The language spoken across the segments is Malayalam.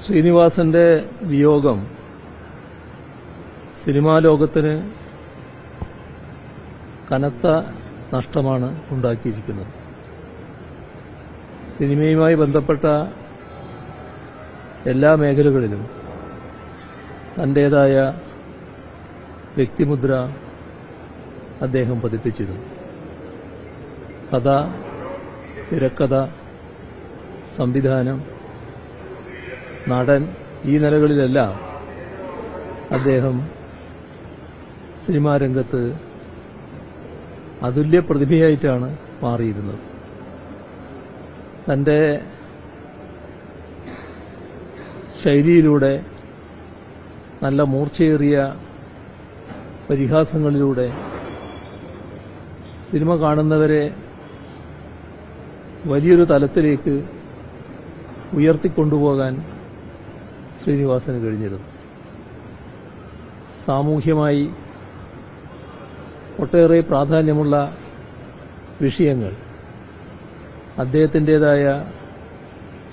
ശ്രീനിവാസന്റെ വിയോഗം സിനിമാ ലോകത്തിന് കനത്ത നഷ്ടമാണ് ഉണ്ടാക്കിയിരിക്കുന്നത്. സിനിമയുമായി ബന്ധപ്പെട്ട എല്ലാ മേഖലകളിലും തന്റേതായ വ്യക്തിമുദ്ര അദ്ദേഹം പതിപ്പിച്ചിരുന്നു. കഥ, തിരക്കഥ, സംവിധാനം, നടൻ, ഈ നിലകളിലെല്ലാം അദ്ദേഹം സിനിമാ രംഗത്ത് അതുല്യ പ്രതിഭയായിട്ടാണ് മാറിയിരുന്നത്. തന്റെ ശൈലിയിലൂടെ, നല്ല മൂർച്ചയേറിയ പരിഹാസങ്ങളിലൂടെ സിനിമ കാണുന്നവരെ വലിയൊരു തലത്തിലേക്ക് ഉയർത്തിക്കൊണ്ടുപോകാൻ ശ്രീനിവാസന് കഴിഞ്ഞിരുന്നു. സാമൂഹ്യമായി ഒട്ടേറെ പ്രാധാന്യമുള്ള വിഷയങ്ങൾ അദ്ദേഹത്തിൻ്റെതായ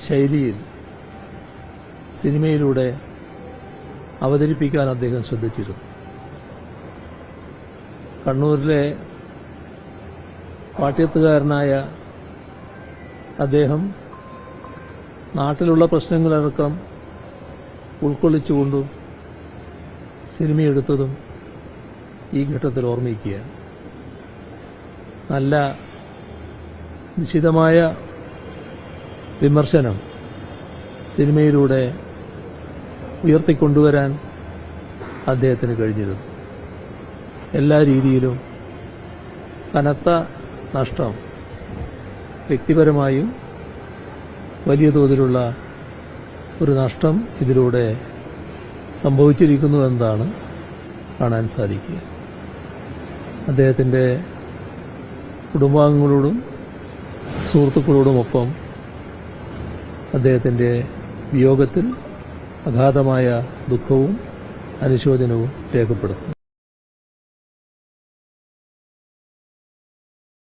ശൈലിയിൽ സിനിമയിലൂടെ അവതരിപ്പിക്കാൻ അദ്ദേഹം ശ്രദ്ധിച്ചിരുന്നു. കണ്ണൂരിലെ പാട്യത്തുകാരനായ അദ്ദേഹം നാട്ടിലുള്ള പ്രശ്നങ്ങളടക്കം ഉൾക്കൊള്ളിച്ചുകൊണ്ടും സിനിമയെടുത്തതും ഈ ഘട്ടത്തിൽ ഓർമ്മിക്കുകയാണ്. നല്ല നിശിതമായ വിമർശനം സിനിമയിലൂടെ ഉയർത്തിക്കൊണ്ടുവരാൻ അദ്ദേഹത്തിന് കഴിഞ്ഞിരുന്നു. എല്ലാ രീതിയിലും കനത്ത നഷ്ടം വ്യക്തിപരമായും വലിയ തോതിലുള്ള ഒരു നഷ്ടം ഇതിലൂടെ സംഭവിച്ചിരിക്കുന്നു എന്നതാണ് കാണാൻ സാധിക്കുക. അദ്ദേഹത്തിന്റെ കുടുംബാംഗങ്ങളോടും സുഹൃത്തുക്കളോടുമൊപ്പം അദ്ദേഹത്തിന്റെ വിയോഗത്തിൽ അഗാധമായ ദുഃഖവും അനുശോചനവും രേഖപ്പെടുത്തുന്നു.